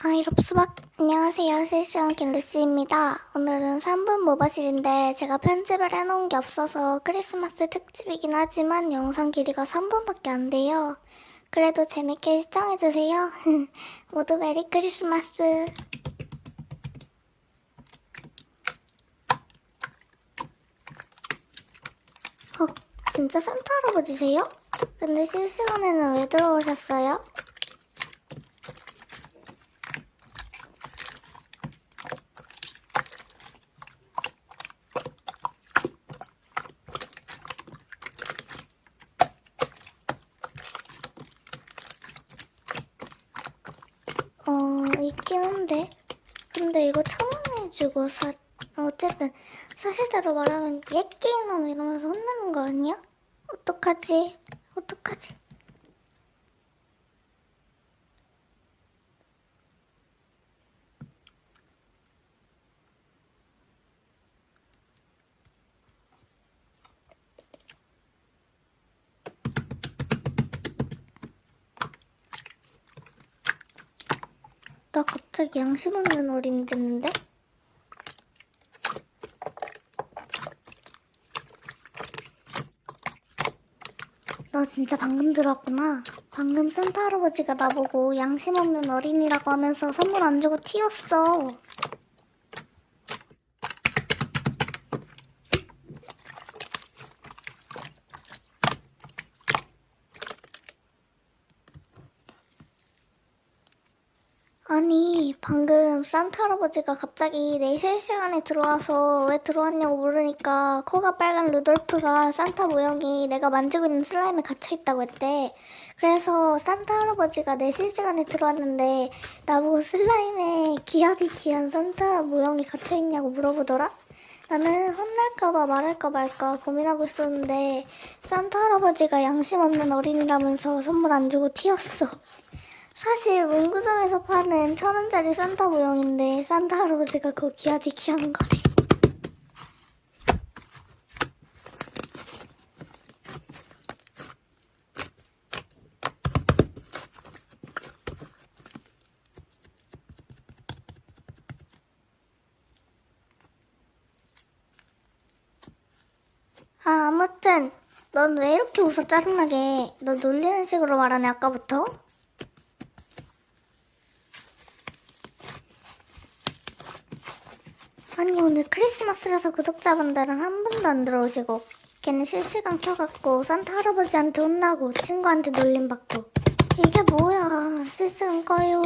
아이럽스박 안녕하세요. 실시간 갤루시입니다. 오늘은 3분 모바실인데 제가 편집을 해놓은 게 없어서 크리스마스 특집이긴 하지만 영상 길이가 3분밖에 안 돼요. 그래도 재밌게 시청해주세요. 모두 메리 크리스마스. 진짜 산타 할아버지세요? 근데 실시간에는 왜 들어오셨어요? 있긴 한데. 근데 이거 1,000원 주고 어쨌든 사실대로 말하면 예끼놈 이러면서 혼나는 거 아니야? 어떡하지? 나 갑자기 양심 없는 어린이 됐는데? 너 진짜 방금 들어왔구나. 방금 산타 할아버지가 나보고 양심 없는 어린이라고 하면서 선물 안 주고 튀었어. 아니, 방금 산타 할아버지가 갑자기 내 실시간에 들어와서 왜 들어왔냐고 물으니까 코가 빨간 루돌프가 산타 모형이 내가 만지고 있는 슬라임에 갇혀있다고 했대. 그래서 산타 할아버지가 내 실시간에 들어왔는데 나보고 슬라임에 귀하디 귀한 산타 모형이 갇혀있냐고 물어보더라? 나는 혼날까봐 말할까 말까 고민하고 있었는데 산타 할아버지가 양심 없는 어린이라면서 선물 안 주고 튀었어. 사실 문구점에서 파는 1,000원짜리 산타 모형인데 산타 할아버지가 그거 귀하디 귀한 거래. 아무튼 넌 왜 이렇게 웃어 짜증나게. 너 놀리는 식으로 말하네 아까부터? 아니 오늘 크리스마스라서 구독자분들은 한 분도 안 들어오시고 걔는 실시간 켜갖고 산타 할아버지한테 혼나고 친구한테 놀림받고 이게 뭐야. 실시간 꺼요.